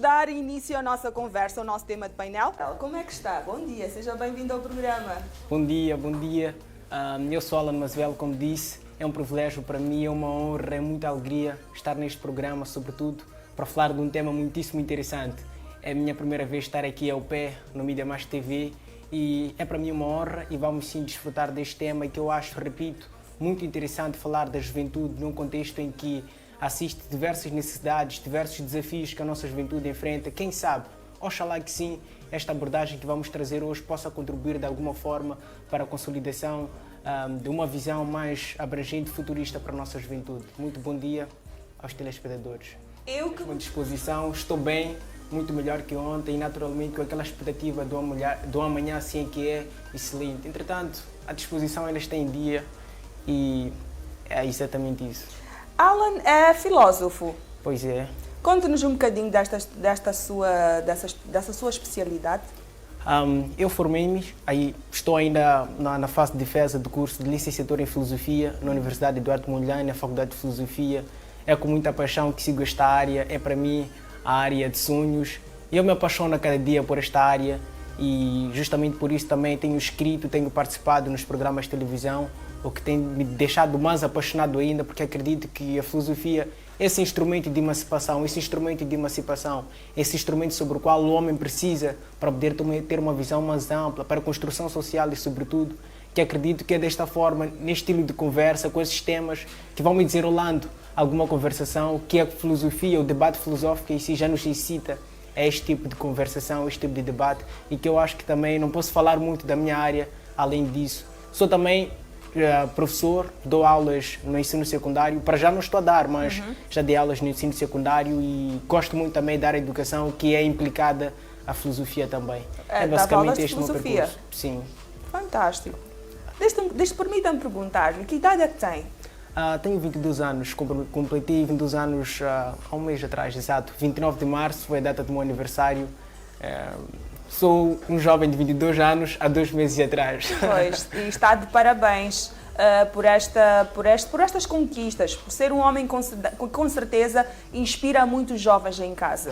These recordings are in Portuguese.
dar início à nossa conversa, ao nosso tema de painel. Como é que está? Bom dia, seja bem-vindo ao programa. Bom dia, bom dia. Eu sou Alan Masvel, como disse. É um privilégio para mim, é uma honra, é muita alegria estar neste programa, sobretudo para falar de um tema muitíssimo interessante. É a minha primeira vez estar aqui ao pé no Mídia Mais TV e é para mim uma honra e vamos sim desfrutar deste tema que eu acho, repito, muito interessante falar da juventude num contexto em que assiste diversas necessidades, diversos desafios que a nossa juventude enfrenta. Quem sabe, oxalá que sim, esta abordagem que vamos trazer hoje possa contribuir de alguma forma para a consolidação de uma visão mais abrangente e futurista para a nossa juventude. Muito bom dia aos telespectadores. Com disposição, estou bem, muito melhor que ontem e naturalmente com aquela expectativa do amanhã assim que é excelente. Entretanto, a disposição ainda está em dia e é exatamente isso. Alan é filósofo. Pois é. Conte-nos um bocadinho dessa sua especialidade. Eu formei-me, estou ainda na fase de defesa do curso de licenciatura em Filosofia na Universidade Eduardo Mondlane, na Faculdade de Filosofia. É com muita paixão que sigo esta área, é para mim a área de sonhos. Eu me apaixono a cada dia por esta área e justamente por isso também tenho escrito, tenho participado nos programas de televisão, o que tem me deixado mais apaixonado ainda, porque acredito que a filosofia é esse instrumento de emancipação, esse instrumento sobre o qual o homem precisa para poder ter uma visão mais ampla, para a construção social e, sobretudo, que acredito que é desta forma, neste estilo de conversa, com esses temas, que vão me desenrolando alguma conversação, que a filosofia, o debate filosófico em si já nos incita a este tipo de conversação, este tipo de debate, e que eu acho que também não posso falar muito da minha área além disso. Sou também professor, dou aulas no ensino secundário, para já não estou a dar, mas já dei aulas no ensino secundário e gosto muito também da área de educação, que é implicada a filosofia também. É basicamente este o meu percurso. Sim. Fantástico. Permita-me perguntar-lhe, que idade é que tem? Tenho 22 anos, completei 22 anos há um mês atrás, exato. 29 de março foi a data do meu aniversário. Sou um jovem de 22 anos há 2 meses atrás. Pois, e está de parabéns por estas conquistas, por ser um homem que com certeza inspira muitos jovens em casa.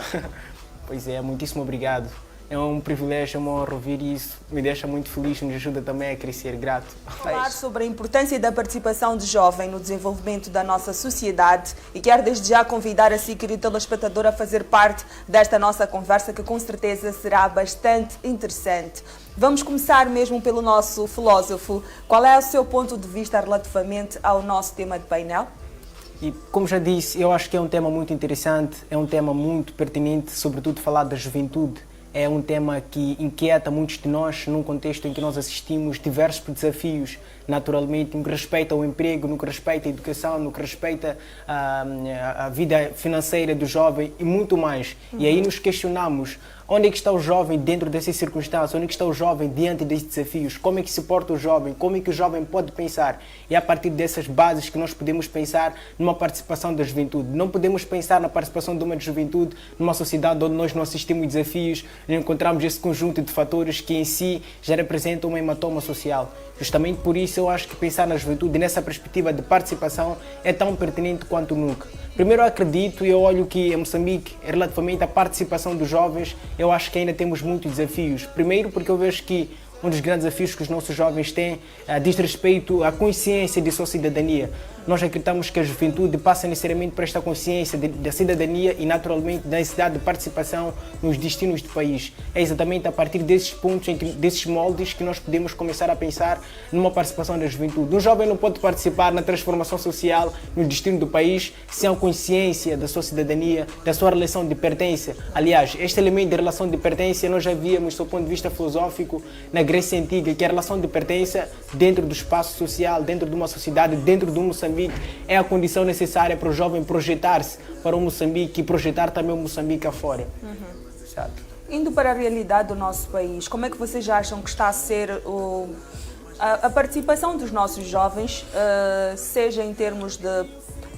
Pois é, muitíssimo obrigado. É um privilégio, é uma honra ouvir isso. Me deixa muito feliz, nos ajuda também a crescer, grato. Falar sobre a importância da participação do jovem no desenvolvimento da nossa sociedade e quero desde já convidar a si, querido telespectador, a fazer parte desta nossa conversa que com certeza será bastante interessante. Vamos começar mesmo pelo nosso filósofo. Qual é o seu ponto de vista relativamente ao nosso tema de painel? E, como já disse, eu acho que é um tema muito interessante, é um tema muito pertinente, sobretudo falar da juventude. É um tema que inquieta muitos de nós num contexto em que nós assistimos diversos desafios, naturalmente, no que respeita ao emprego, no que respeita à educação, no que respeita à vida financeira do jovem e muito mais. E aí nos questionamos onde é que está o jovem dentro dessas circunstâncias, onde é que está o jovem diante desses desafios, como é que se porta o jovem, como é que o jovem pode pensar. E é a partir dessas bases que nós podemos pensar numa participação da juventude. Não podemos pensar na participação de uma juventude numa sociedade onde nós não assistimos desafios, não encontramos esse conjunto de fatores que em si já representam uma hematoma social. Justamente por isso eu acho que pensar na juventude nessa perspectiva de participação é tão pertinente quanto nunca. Primeiro eu acredito e eu olho que em Moçambique, relativamente à participação dos jovens, eu acho que ainda temos muitos desafios. Primeiro porque eu vejo que um dos grandes desafios que os nossos jovens têm diz respeito à consciência de sua cidadania. Nós acreditamos que a juventude passa necessariamente por esta consciência da cidadania e, naturalmente, da necessidade de participação nos destinos do país. É exatamente a partir desses pontos, desses moldes, que nós podemos começar a pensar numa participação da juventude. Um jovem não pode participar na transformação social, no destino do país, sem a consciência da sua cidadania, da sua relação de pertença. Aliás, este elemento de relação de pertença nós já víamos, do ponto de vista filosófico, na Grécia Antiga, que a relação de pertença dentro do espaço social, dentro de uma sociedade, dentro de um Moçambique, é a condição necessária para o jovem projetar-se para o Moçambique e projetar também o Moçambique afora. Certo. Indo para a realidade do nosso país, como é que vocês acham que está a ser a participação dos nossos jovens, seja em termos de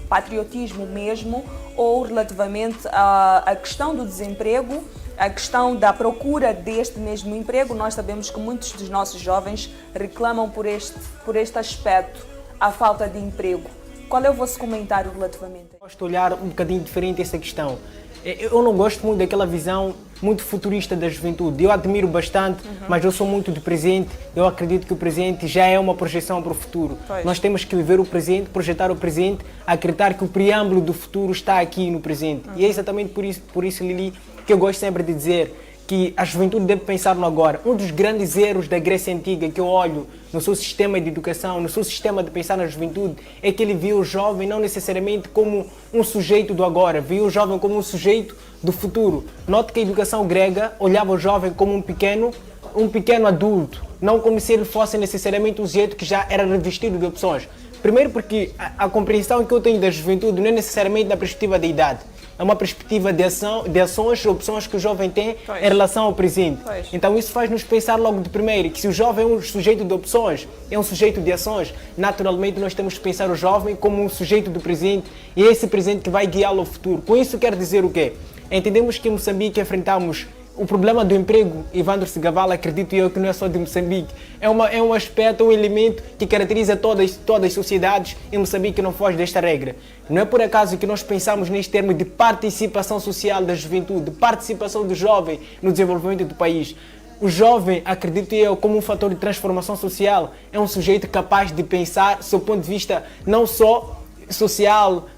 patriotismo mesmo, ou relativamente à questão do desemprego, a questão da procura deste mesmo emprego? Nós sabemos que muitos dos nossos jovens reclamam por este aspecto, a falta de emprego. Qual é o vosso comentário relativamente a isso? Gosto de olhar um bocadinho diferente essa questão. Eu não gosto muito daquela visão muito futurista da juventude. Eu admiro bastante, mas eu sou muito do presente. Eu acredito que o presente já é uma projeção para o futuro. Pois. Nós temos que viver o presente, projetar o presente, acreditar que o preâmbulo do futuro está aqui no presente. E é exatamente por isso, Lili, que eu gosto sempre de dizer que a juventude deve pensar no agora. Um dos grandes erros da Grécia Antiga que eu olho no seu sistema de educação, no seu sistema de pensar na juventude, é que ele viu o jovem não necessariamente como um sujeito do agora, viu o jovem como um sujeito do futuro. Note que a educação grega olhava o jovem como um pequeno adulto, não como se ele fosse necessariamente um sujeito que já era revestido de opções. Primeiro porque a compreensão que eu tenho da juventude não é necessariamente da perspectiva da idade. É uma perspectiva de ações, opções que o jovem tem em relação ao presente. Então isso faz-nos pensar logo de primeiro que se o jovem é um sujeito de opções, é um sujeito de ações, naturalmente nós temos que pensar o jovem como um sujeito do presente e é esse presente que vai guiá-lo ao futuro. Com isso quer dizer o quê? Entendemos que em Moçambique enfrentamos o problema do emprego. Evandro Segaval, acredito eu que não é só de Moçambique, é um aspecto, um elemento que caracteriza todas as sociedades em Moçambique que não foge desta regra. Não é por acaso que nós pensamos neste termo de participação social da juventude, de participação do jovem no desenvolvimento do país. O jovem, acredito eu, como um fator de transformação social, é um sujeito capaz de pensar do seu ponto de vista não só social,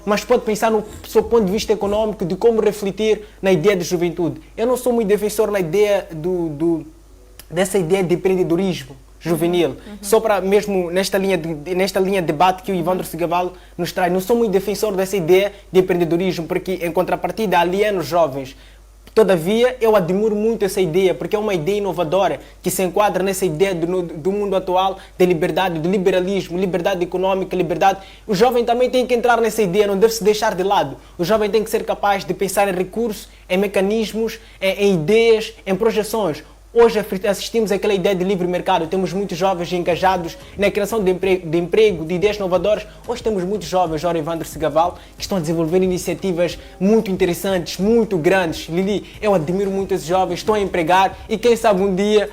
mas pode pensar no seu ponto de vista econômico, de como refletir na ideia de juventude. Eu não sou muito defensor na ideia dessa ideia de empreendedorismo juvenil, só para mesmo nesta linha de debate que o Evandro Segaval nos traz. Não sou muito defensor dessa ideia de empreendedorismo, porque em contrapartida aliena os jovens. Todavia, eu admiro muito essa ideia, porque é uma ideia inovadora que se enquadra nessa ideia do mundo atual de liberdade, de liberalismo, liberdade econômica, liberdade. O jovem também tem que entrar nessa ideia, não deve se deixar de lado. O jovem tem que ser capaz de pensar em recursos, em mecanismos, em ideias, em projeções. Hoje assistimos àquela ideia de livre mercado, temos muitos jovens engajados na criação de emprego, de ideias inovadoras. Hoje temos muitos jovens, ora Evandro Segaval, que estão a desenvolver iniciativas muito interessantes, muito grandes. Lili, eu admiro muito esses jovens, estão a empregar e quem sabe um dia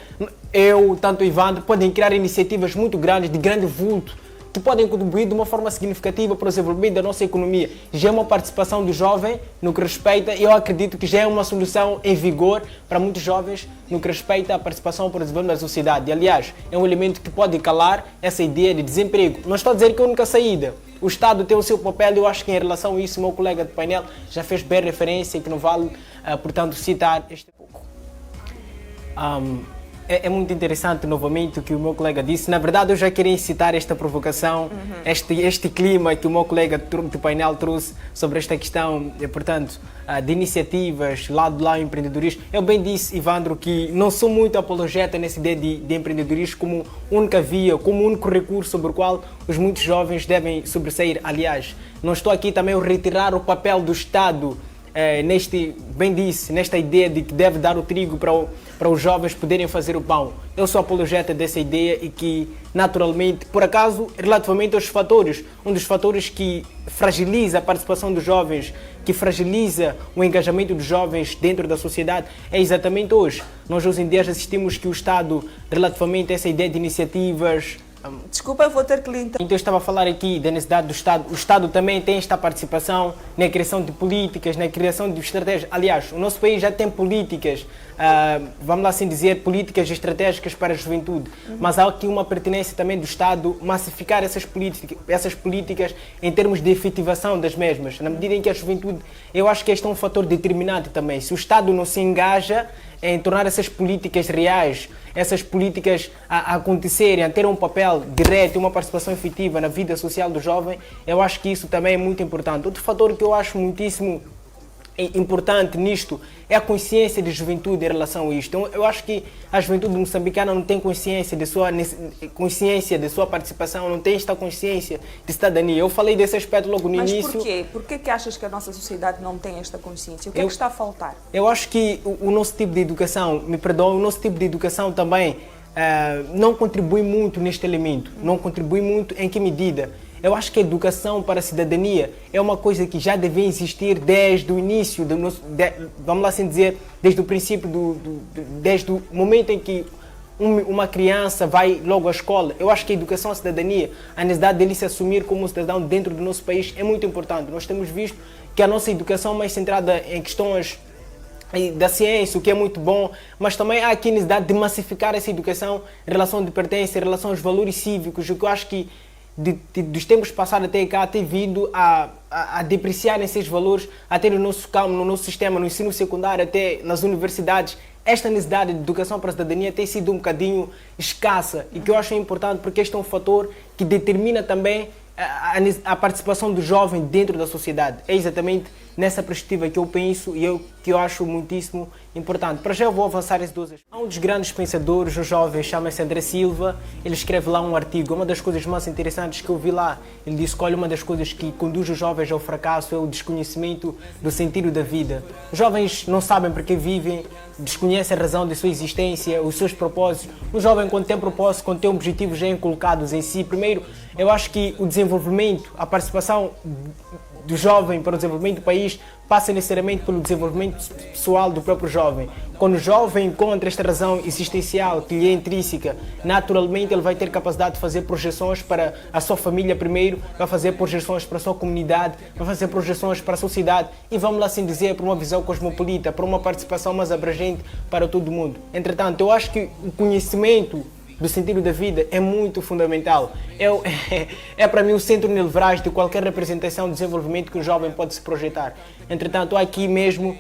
eu, tanto o Evandro, podem criar iniciativas muito grandes, de grande vulto, que podem contribuir de uma forma significativa para o desenvolvimento da nossa economia. Já é uma participação do jovem no que respeita, eu acredito que já é uma solução em vigor para muitos jovens no que respeita à participação para o desenvolvimento da sociedade. E, aliás, é um elemento que pode calar essa ideia de desemprego. Não estou a dizer que é a única saída. O Estado tem o seu papel e eu acho que em relação a isso o meu colega de painel já fez bem referência e que não vale, portanto, citar este pouco. É muito interessante, novamente, o que o meu colega disse. Na verdade, eu já queria incitar esta provocação, este clima que o meu colega de painel trouxe sobre esta questão, portanto, de iniciativas, lado lá, empreendedorismo. Eu bem disse, Evandro, que não sou muito apologeta nessa ideia de empreendedorismo como única via, como único recurso sobre o qual os muitos jovens devem sobressair. Aliás, não estou aqui também a retirar o papel do Estado nesta ideia de que deve dar o trigo para os jovens poderem fazer o pão. Eu sou apologeta dessa ideia e que, naturalmente, por acaso, relativamente aos fatores, um dos fatores que fragiliza a participação dos jovens, que fragiliza o engajamento dos jovens dentro da sociedade, é exatamente hoje. Nós hoje em dia assistimos que o Estado, relativamente a essa ideia de iniciativas... Desculpa, eu vou ter que lhe Então eu estava a falar aqui da necessidade do Estado. O Estado também tem esta participação na criação de políticas, na criação de estratégias. Aliás, o nosso país já tem políticas, vamos lá assim dizer, políticas estratégicas para a juventude. Mas há aqui uma pertinência também do Estado massificar essas políticas em termos de efetivação das mesmas. Na medida em que a juventude, eu acho que este é um fator determinante também. Se o Estado não se engaja em tornar essas políticas reais, essas políticas a acontecerem, a ter um papel direto, uma participação efetiva na vida social do jovem, eu acho que isso também é muito importante. Outro fator que eu acho muitíssimo importante nisto é a consciência de juventude em relação a isto. Então, eu acho que a juventude moçambicana não tem consciência de sua participação, não tem esta consciência de cidadania. Eu falei desse aspecto logo no início. Mas porquê? Porquê que achas que a nossa sociedade não tem esta consciência? O que é que está a faltar? Eu acho que o nosso tipo de educação, o nosso tipo de educação também não contribui muito neste elemento. Não contribui muito em que medida? Eu acho que a educação para a cidadania é uma coisa que já deve existir desde o início, vamos lá assim dizer, desde o princípio, desde o momento em que uma criança vai logo à escola. Eu acho que a educação à cidadania, a necessidade dele se assumir como um cidadão dentro do nosso país é muito importante. Nós temos visto que a nossa educação é mais centrada em questões da ciência, o que é muito bom, mas também há aqui a necessidade de massificar essa educação em relação de pertença, em relação aos valores cívicos, o que eu acho que dos tempos passados até cá tem vindo a depreciar esses valores, até no nosso campo, no nosso sistema, no ensino secundário, até nas universidades. Esta necessidade de educação para a cidadania tem sido um bocadinho escassa e que eu acho importante porque este é um fator que determina também a participação do jovem dentro da sociedade. É exatamente nessa perspectiva que eu penso e que eu acho muitíssimo importante. Para já eu vou avançar esses dois. Há um dos grandes pensadores, um jovem, chama-se André Silva. Ele escreve lá um artigo. Uma das coisas mais interessantes que eu vi lá, ele disse que olha, uma das coisas que conduz os jovens ao fracasso é o desconhecimento do sentido da vida. Os jovens não sabem para que vivem, desconhecem a razão de sua existência, os seus propósitos. Um jovem, quando tem propósito, quando tem objetivos já colocados em si, primeiro, eu acho que o desenvolvimento, a participação do jovem para o desenvolvimento do país passa necessariamente pelo desenvolvimento pessoal do próprio jovem. Quando o jovem encontra esta razão existencial que lhe é intrínseca, naturalmente ele vai ter capacidade de fazer projeções para a sua família primeiro, vai fazer projeções para a sua comunidade, vai fazer projeções para a sociedade e, vamos lá assim dizer, para uma visão cosmopolita, para uma participação mais abrangente para todo mundo. Entretanto, eu acho que o conhecimento do sentido da vida é muito fundamental. É para mim o centro nevrálgico de qualquer representação de desenvolvimento que um jovem pode se projetar. Entretanto, há aqui mesmo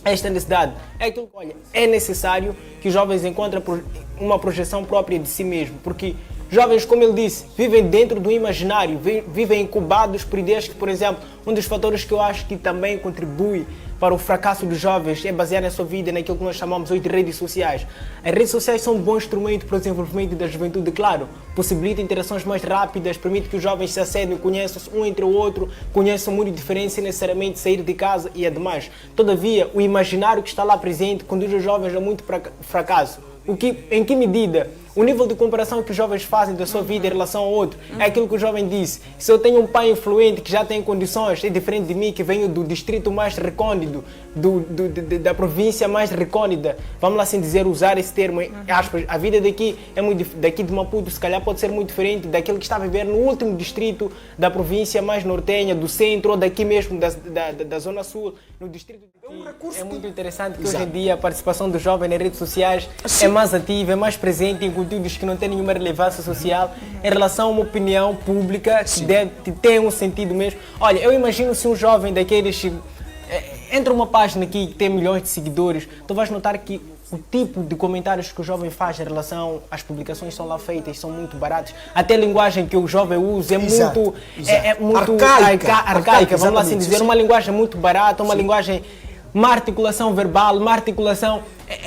esta necessidade. É aquilo que, olha, é necessário que os jovens encontrem uma projeção própria de si mesmo, porque jovens, como ele disse, vivem dentro do imaginário, vivem incubados por ideias que, por exemplo, um dos fatores que eu acho que também contribui para o fracasso dos jovens é basear a sua vida naquilo que nós chamamos hoje de redes sociais. As redes sociais são um bom instrumento para o desenvolvimento da juventude, claro, possibilita interações mais rápidas, permite que os jovens se acedem, conheçam um entre o outro, conheçam muito diferente sem necessariamente sair de casa e ademais. Todavia, o imaginário que está lá presente conduz os jovens a muito fracasso. Em que medida? O nível de comparação que os jovens fazem da sua vida em relação ao outro é aquilo que o jovem disse. Se eu tenho um pai influente que já tem condições, é diferente de mim que venho do distrito mais recôndito, da província mais recôndita, vamos lá assim dizer, usar esse termo, aspas, a vida daqui de Maputo se calhar pode ser muito diferente daquele que está a viver no último distrito da província mais nortenha, do centro ou daqui mesmo da zona sul, no distrito de... É muito interessante que hoje em dia a participação do jovem nas redes sociais é mais ativa, é mais presente em conteúdos que não têm nenhuma relevância social em relação a uma opinião pública que tem um sentido mesmo. Olha, eu imagino se um jovem daqueles entra uma página aqui que tem milhões de seguidores, tu vais notar que o tipo de comentários que o jovem faz em relação às publicações que são lá feitas são muito baratos. Até a linguagem que o jovem usa é muito arcaica, vamos lá assim dizer, uma linguagem muito barata, uma linguagem, uma articulação verbal, uma articulação...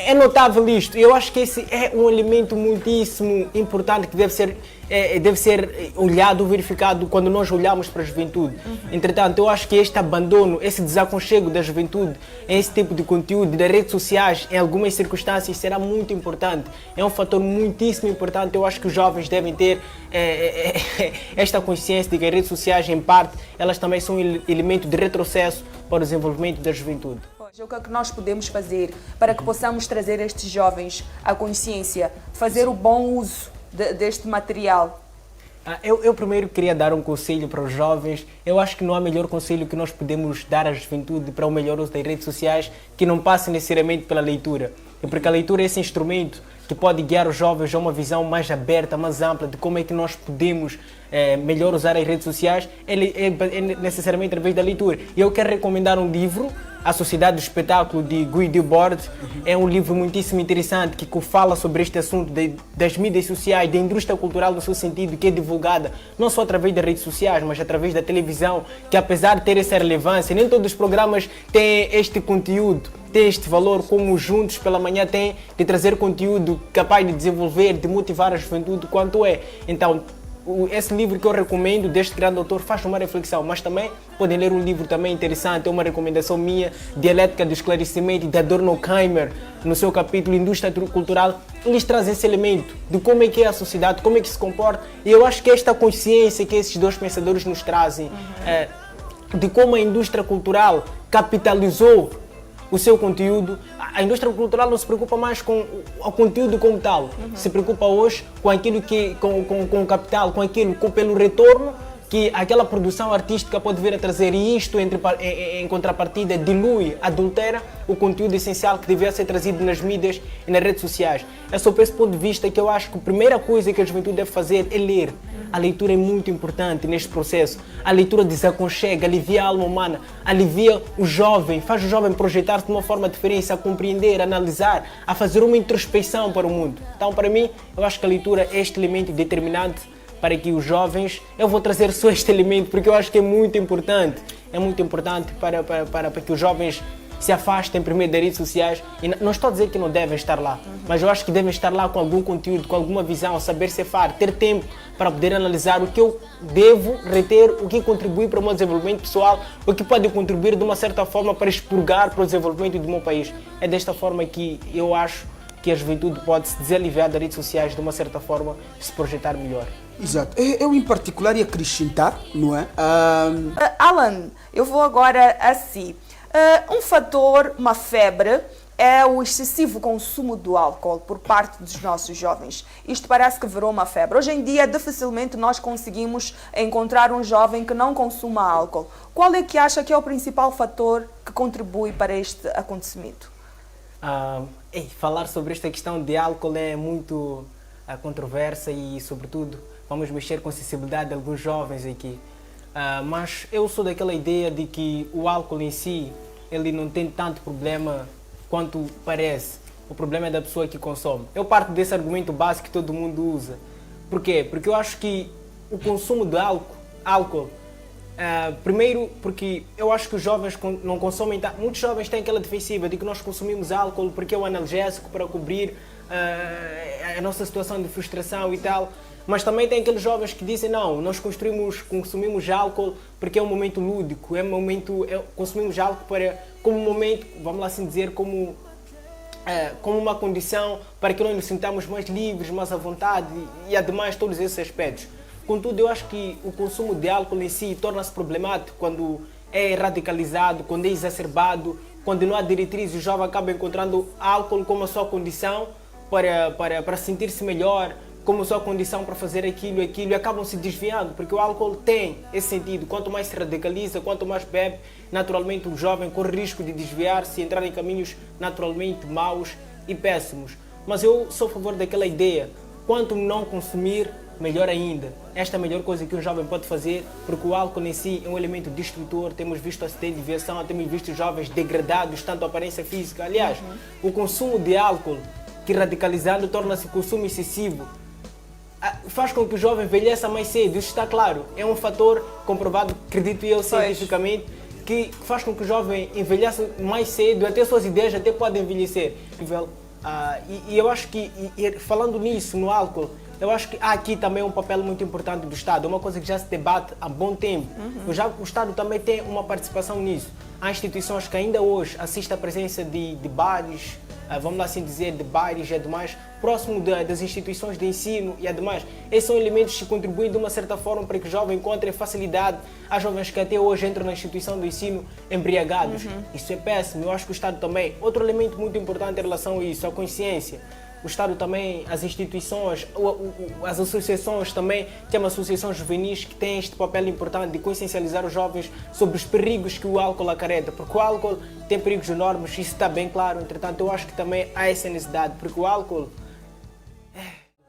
É notável isto. Eu acho que esse é um elemento muitíssimo importante que deve ser olhado, verificado quando nós olhamos para a juventude. Entretanto, eu acho que este abandono, esse desaconchego da juventude em esse tipo de conteúdo, das redes sociais, em algumas circunstâncias, será muito importante. É um fator muitíssimo importante. Eu acho que os jovens devem ter esta consciência de que as redes sociais, em parte, elas também são um elemento de retrocesso para o desenvolvimento da juventude. O que é que nós podemos fazer para que possamos trazer estes jovens à consciência, fazer o bom uso deste material? Eu primeiro queria dar um conselho para os jovens. Eu acho que não há melhor conselho que nós podemos dar à juventude para o melhor uso das redes sociais que não passe necessariamente pela leitura. Porque a leitura é esse instrumento que pode guiar os jovens a uma visão mais aberta, mais ampla de como é que nós podemos melhor usar as redes sociais, é necessariamente através da leitura. E eu quero recomendar um livro, A Sociedade do Espetáculo, de Guy Debord. É um livro muitíssimo interessante que fala sobre este assunto das mídias sociais, da indústria cultural no seu sentido, que é divulgada não só através das redes sociais, mas através da televisão, que apesar de ter essa relevância, nem todos os programas têm este conteúdo, tem este valor, como Juntos pela Manhã tem, de trazer conteúdo capaz de desenvolver, de motivar a juventude quanto é. Então, esse livro que eu recomendo, deste grande autor, faz uma reflexão, mas também podem ler um livro também interessante, é uma recomendação minha, Dialética do Esclarecimento, de Adorno Keimer, no seu capítulo Indústria Cultural. Eles trazem esse elemento de como é que é a sociedade, como é que se comporta, e eu acho que esta consciência que esses dois pensadores nos trazem, de como a indústria cultural capitalizou o seu conteúdo. A indústria cultural não se preocupa mais com o conteúdo como tal, se preocupa hoje com aquilo com o capital, pelo retorno que aquela produção artística pode vir a trazer, e isto em contrapartida dilui, adultera o conteúdo essencial que devia ser trazido nas mídias e nas redes sociais. É só por esse ponto de vista que eu acho que a primeira coisa que a juventude deve fazer é ler. A leitura é muito importante neste processo. A leitura desaconchega, alivia a alma humana, alivia o jovem, faz o jovem projetar-se de uma forma diferente, a compreender, a analisar, a fazer uma introspecção para o mundo. Então, para mim, eu acho que a leitura é este elemento determinante para que os jovens, eu vou trazer só este elemento porque eu acho que é muito importante para que os jovens se afastem primeiro das redes sociais. E não estou a dizer que não devem estar lá, mas eu acho que devem estar lá com algum conteúdo, com alguma visão, saber cefar, ter tempo para poder analisar o que eu devo reter, o que contribui para o meu desenvolvimento pessoal, o que pode contribuir de uma certa forma para expurgar para o desenvolvimento do meu país. É desta forma que eu acho que a juventude pode se desaliviar das redes sociais, de uma certa forma se projetar melhor. Exato. Eu em particular ia acrescentar, não é? Alan, eu vou agora assim. Um fator, uma febre, é o excessivo consumo do álcool por parte dos nossos jovens. Isto parece que virou uma febre. Hoje em dia, dificilmente nós conseguimos encontrar um jovem que não consuma álcool. Qual é que acha que é o principal fator que contribui para este acontecimento? Falar sobre esta questão de álcool é muito controversa e, sobretudo, vamos mexer com a sensibilidade de alguns jovens aqui. Mas eu sou daquela ideia de que o álcool em si, ele não tem tanto problema quanto parece. O problema é da pessoa que consome. Eu parto desse argumento básico que todo mundo usa. Por quê? Porque eu acho que o consumo de álcool primeiro, porque eu acho que os jovens não consomem. Muitos jovens têm aquela defensiva de que nós consumimos álcool porque é um analgésico para cobrir a nossa situação de frustração e tal. Mas também tem aqueles jovens que dizem não, nós consumimos álcool porque é um momento lúdico, consumimos álcool como um momento, vamos lá assim dizer, como uma condição para que nós nos sintamos mais livres, mais à vontade e ademais todos esses aspectos. Contudo, eu acho que o consumo de álcool em si torna-se problemático quando é radicalizado, quando é exacerbado, quando não há diretrizes, o jovem acaba encontrando álcool como a sua condição para sentir-se melhor, como sua condição para fazer aquilo e acabam se desviando, porque o álcool tem esse sentido. Quanto mais se radicaliza, quanto mais bebe, naturalmente o jovem corre risco de desviar-se e entrar em caminhos naturalmente maus e péssimos. Mas eu sou a favor daquela ideia, quanto não consumir, melhor ainda. Esta é a melhor coisa que um jovem pode fazer, porque o álcool em si é um elemento destrutor. Temos visto acidentes de viação, temos visto jovens degradados, tanto a aparência física. Aliás, o consumo de álcool, que radicalizado torna-se consumo excessivo, faz com que o jovem envelheça mais cedo. Isso está claro. É um fator comprovado, acredito eu, cientificamente, que faz com que o jovem envelheça mais cedo, até suas ideias até podem envelhecer. E eu acho que, falando nisso, no álcool, eu acho que há aqui também um papel muito importante do Estado. É uma coisa que já se debate há bom tempo. O Estado também tem uma participação nisso. Há instituições que ainda hoje assistem à presença de bares, vamos lá assim dizer, de bares e ademais, próximo das instituições de ensino e ademais. Esses são elementos que contribuem de uma certa forma para que o jovem encontre facilidade. Há jovens que até hoje entram na instituição do ensino embriagados. Isso é péssimo. Eu acho que o Estado também, outro elemento muito importante em relação a isso, a consciência. O Estado também, as instituições, as associações também, tem associações juvenis que têm este papel importante de consciencializar os jovens sobre os perigos que o álcool acarreta, porque o álcool tem perigos enormes, isso está bem claro. Entretanto, eu acho que também há essa necessidade, porque o álcool,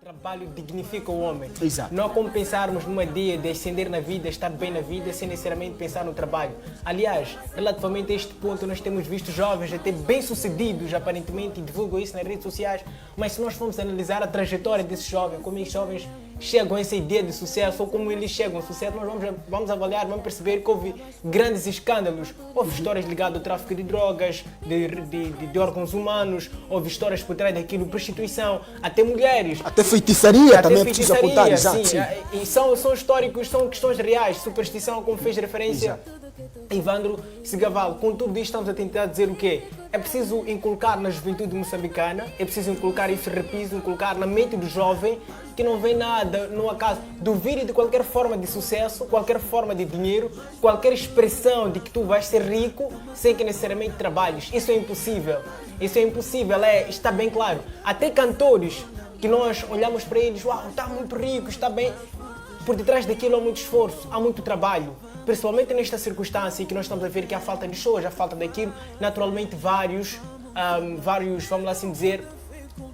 o trabalho dignifica o homem. Exato. Não há como pensarmos numa ideia de ascender na vida, estar bem na vida, sem necessariamente pensar no trabalho. Aliás, relativamente a este ponto, nós temos visto jovens até bem-sucedidos, aparentemente, e divulgam isso nas redes sociais, mas se nós formos analisar a trajetória desses jovens, como esses jovens chegam a essa ideia de sucesso, ou como eles chegam ao sucesso, nós vamos avaliar, vamos perceber que houve grandes escândalos. Houve histórias ligadas ao tráfico de drogas, de órgãos humanos, houve histórias por trás daquilo, prostituição, até mulheres. Até feitiçaria também é preciso apontar, exato. Sim. E são históricos, são questões reais, superstição, como fez referência Ivandro Segaval. Com tudo isto estamos a tentar dizer o quê? é preciso inculcar na juventude moçambicana, é preciso inculcar isso, repito, inculcar na mente do jovem que não vê nada no acaso. Duvide de qualquer forma de sucesso, qualquer forma de dinheiro, qualquer expressão de que tu vais ser rico sem que necessariamente trabalhes. Isso é impossível. Isso é impossível, está bem claro. Até cantores que nós olhamos para eles, uau, está muito rico, está bem. Por detrás daquilo há muito esforço, há muito trabalho. Principalmente nesta circunstância em que nós estamos a ver que há falta de shows, há falta daquilo, naturalmente vários, vamos lá assim dizer,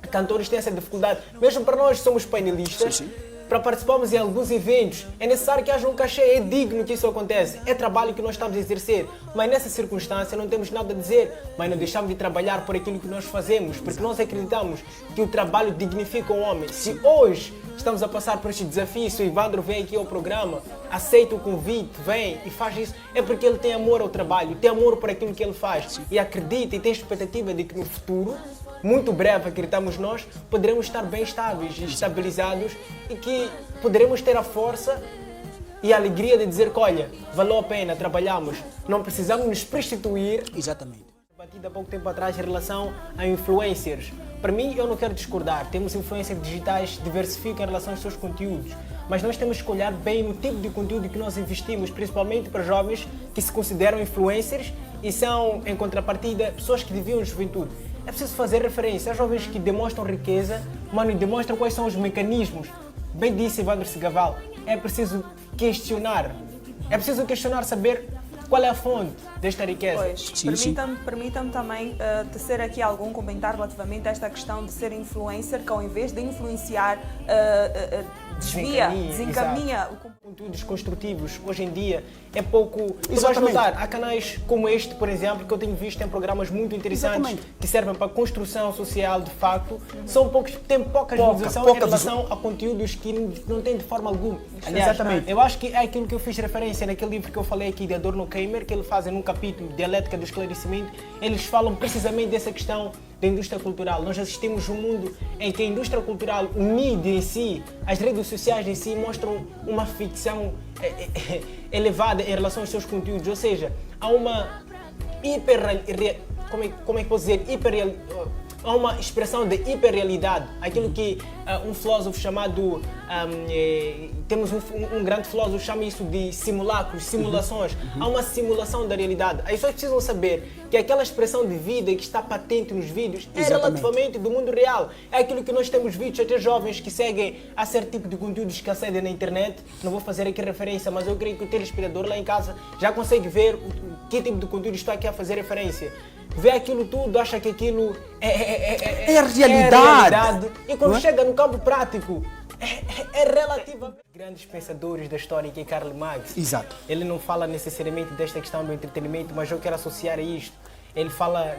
cantores têm essa dificuldade. Mesmo para nós que somos painelistas, sim. Para participarmos em alguns eventos, é necessário que haja um cachê, é digno que isso aconteça. É trabalho que nós estamos a exercer, mas nessa circunstância não temos nada a dizer, mas não deixamos de trabalhar por aquilo que nós fazemos, porque nós acreditamos que o trabalho dignifica o homem. Se hoje estamos a passar por este desafio, se o Ivandro vem aqui ao programa, aceita o convite, vem e faz isso, é porque ele tem amor ao trabalho, tem amor por aquilo que ele faz e acredita e tem expectativa de que no futuro, muito breve, acreditamos nós, poderemos estar bem estáveis e estabilizados e que poderemos ter a força e a alegria de dizer que, olha, valeu a pena, trabalhamos, não precisamos nos prostituir. Exatamente. Batido há pouco tempo atrás em relação a influencers. Para mim, eu não quero discordar. Temos influencers digitais que diversificam em relação aos seus conteúdos. Mas nós temos que olhar bem no tipo de conteúdo que nós investimos, principalmente para jovens que se consideram influencers e são, em contrapartida, pessoas que desviam a juventude. É preciso fazer referência a jovens que demonstram riqueza, mano, e demonstram quais são os mecanismos. Bem disse Ivandro Segaval, é preciso questionar. É preciso questionar, saber qual é a fonte desta riqueza. Pois, permitam-me também tecer aqui algum comentário relativamente a esta questão de ser influencer, que ao invés de influenciar, desencaminha conteúdos construtivos. Hoje em dia é pouco. Tu vais Exatamente. notar, há canais como este, por exemplo, que eu tenho visto em programas muito interessantes. Exatamente. Que servem para a construção social de facto. São poucos, têm pouca visualização pouca em relação a conteúdos que não têm de forma alguma. Aliás, Exatamente. eu acho que é aquilo que eu fiz referência naquele livro que eu falei aqui de Adorno Keimer, que ele faz num capítulo Dialética do Esclarecimento. Eles falam precisamente dessa questão da indústria cultural. Nós assistimos um mundo em que a indústria cultural, o mídia em si, as redes sociais em si mostram uma ficção elevada em relação aos seus conteúdos, ou seja, há uma como é que posso dizer, há uma expressão de hiperrealidade, aquilo que um filósofo chamado, temos um grande filósofo que chama isso de simulacros, simulações. Há uma simulação da realidade. As pessoas precisam saber que aquela expressão de vida que está patente nos vídeos é relativamente do mundo real. É aquilo que nós temos visto até jovens que seguem a certo tipo de conteúdos que acedem na internet. Não vou fazer aqui referência, mas eu creio que o telespectador lá em casa já consegue ver que tipo de conteúdo estou aqui a fazer referência. Vê aquilo tudo, acha que aquilo é a realidade. E quando chega no campo prático, é relativamente... Grandes pensadores da história, que é Karl Marx. Exato. Ele não fala necessariamente desta questão do entretenimento, mas eu quero associar a isto. Ele fala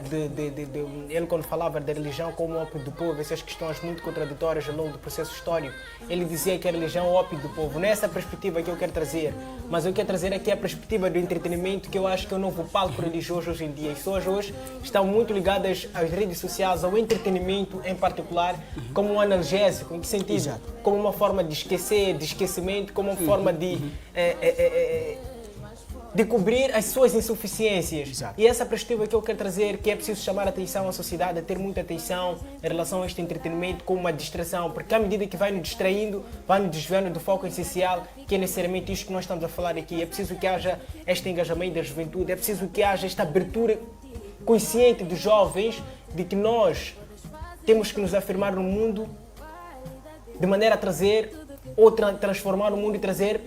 ele quando falava da religião como ópio do povo, essas questões muito contraditórias ao longo do processo histórico, ele dizia que a religião é o ópio do povo. Não é essa a perspectiva que eu quero trazer, mas eu quero trazer aqui a perspectiva do entretenimento, que eu acho que é o novo palco religioso hoje em dia. As pessoas hoje estão muito ligadas às redes sociais, ao entretenimento em particular, como um analgésico. Em que sentido? Exato. Como uma forma de esquecer, de esquecimento, como uma forma de cobrir as suas insuficiências. Exato. E essa perspectiva que eu quero trazer, que é preciso chamar a atenção à sociedade, a ter muita atenção em relação a este entretenimento como uma distração, porque à medida que vai nos distraindo, vai nos desviando do foco essencial, que é necessariamente isto que nós estamos a falar aqui. É preciso que haja este engajamento da juventude, é preciso que haja esta abertura consciente dos jovens de que nós temos que nos afirmar no mundo de maneira a trazer ou transformar o mundo e trazer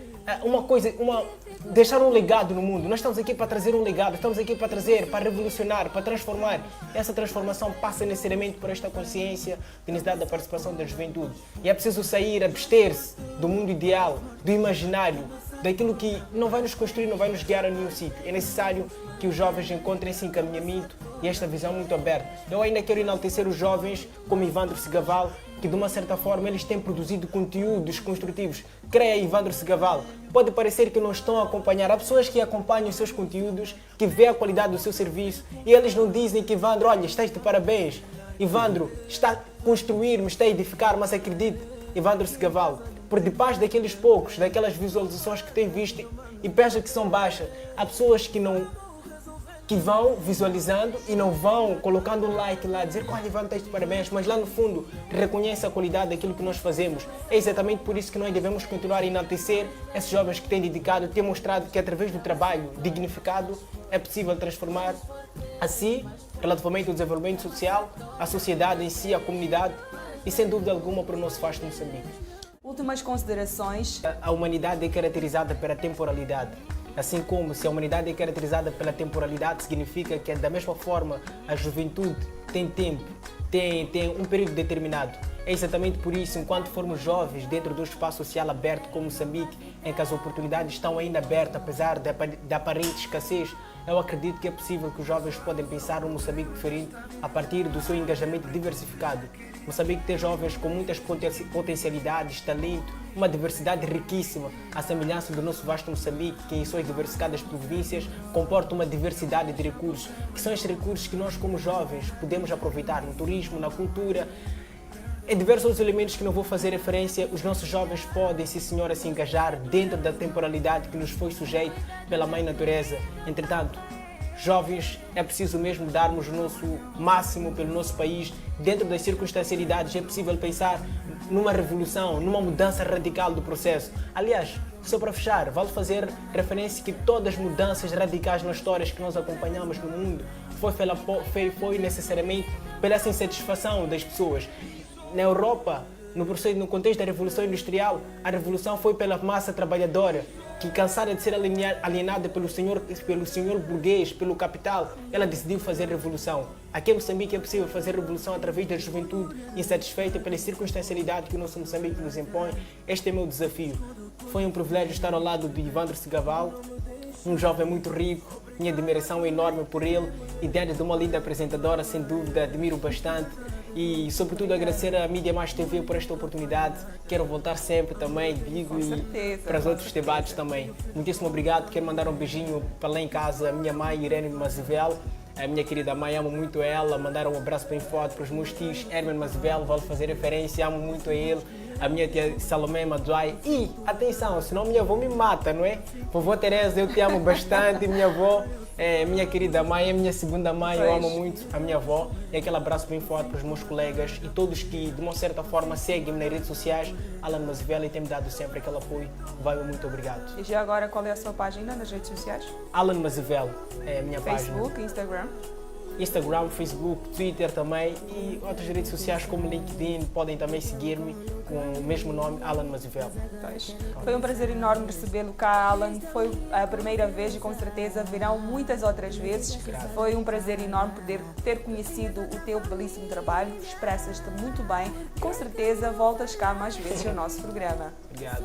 deixar um legado no mundo. Nós estamos aqui para trazer um legado, estamos aqui para trazer, para revolucionar, para transformar. Essa transformação passa necessariamente por esta consciência de necessidade da participação da juventude. E é preciso sair, abster-se do mundo ideal, do imaginário, daquilo que não vai nos construir, não vai nos guiar a nenhum sítio. É necessário que os jovens encontrem esse encaminhamento e esta visão muito aberta. Eu ainda quero enaltecer os jovens, como Ivandro Segaval, que de uma certa forma eles têm produzido conteúdos construtivos. Creia, Ivandro Segaval, pode parecer que não estão a acompanhar. Há pessoas que acompanham os seus conteúdos, que vêem a qualidade do seu serviço e eles não dizem que Ivandro, olha, estás de parabéns. Ivandro está a construir, está a edificar, mas acredite, Ivandro Segaval, por debaixo daqueles poucos, daquelas visualizações que tem visto e pensa que são baixas, há pessoas que não que vão visualizando e não vão colocando um like lá, dizer que olha, Ivan, este parabéns, mas lá no fundo reconhece a qualidade daquilo que nós fazemos. É exatamente por isso que nós devemos continuar a enaltecer esses jovens que têm dedicado, têm mostrado que através do trabalho dignificado é possível transformar a si, relativamente ao desenvolvimento social, a sociedade em si, a comunidade e sem dúvida alguma para o nosso vasto Moçambique. Últimas considerações. A humanidade é caracterizada pela temporalidade. Assim como se a humanidade é caracterizada pela temporalidade, significa que da mesma forma a juventude tem tempo, tem um período determinado. É exatamente por isso, enquanto formos jovens dentro do espaço social aberto como Moçambique, em que as oportunidades estão ainda abertas, apesar da aparente escassez, eu acredito que é possível que os jovens podem pensar um Moçambique diferente a partir do seu engajamento diversificado. Moçambique tem jovens com muitas potencialidades, talento, uma diversidade riquíssima, à semelhança do nosso vasto Moçambique, que em suas diversificadas províncias comporta uma diversidade de recursos, que são estes recursos que nós como jovens podemos aproveitar no turismo, na cultura. Em diversos outros elementos que não vou fazer referência, os nossos jovens podem, sim senhora, se engajar dentro da temporalidade que nos foi sujeito pela Mãe Natureza. Entretanto, jovens, é preciso mesmo darmos o nosso máximo pelo nosso país. Dentro das circunstancialidades é possível pensar numa revolução, numa mudança radical do processo. Aliás, só para fechar, vale fazer referência que todas as mudanças radicais nas histórias que nós acompanhamos no mundo foi necessariamente pela essa insatisfação das pessoas. Na Europa, no contexto da Revolução Industrial, a revolução foi pela massa trabalhadora, que cansada de ser alienada pelo senhor burguês, pelo capital, ela decidiu fazer revolução. Aqui em Moçambique é possível fazer revolução através da juventude insatisfeita pela circunstancialidade que o nosso Moçambique nos impõe. Este é o meu desafio. Foi um privilégio estar ao lado de Ivandro Segaval, um jovem muito rico, minha admiração é enorme por ele e diante de uma linda apresentadora, sem dúvida, admiro bastante. E, sobretudo, agradecer à Mídia Mais TV por esta oportunidade. Quero voltar sempre também, digo, e para os outros debates também. Muitíssimo obrigado. Quero mandar um beijinho para lá em casa, a minha mãe, Irene Mazivel, a minha querida mãe, amo muito ela. Mandar um abraço bem forte para os meus tios, Herman Mazivel, vale fazer referência, amo muito a ele. A minha tia Salomé Madjoai. E, atenção, senão minha avó me mata, não é? Vovó Teresa, eu te amo bastante, minha avó. É minha querida mãe, é minha segunda mãe, eu amo muito a minha avó. E aquele abraço bem forte para os meus colegas e todos que, de uma certa forma, seguem-me nas redes sociais. Alan Mazivel e tem-me dado sempre aquele apoio. Vai, muito obrigado. E já agora, qual é a sua página nas redes sociais? Alan Mazivel é a minha Facebook, página. Instagram, Facebook, Twitter também e outras redes sociais como LinkedIn podem também seguir-me com o mesmo nome, Alan Mazivel. Foi um prazer enorme recebê-lo cá, Alan. Foi a primeira vez e com certeza virão muitas outras vezes. Foi um prazer enorme poder ter conhecido o teu belíssimo trabalho. Expressas-te muito bem. Com certeza voltas cá mais vezes ao nosso programa. Obrigado.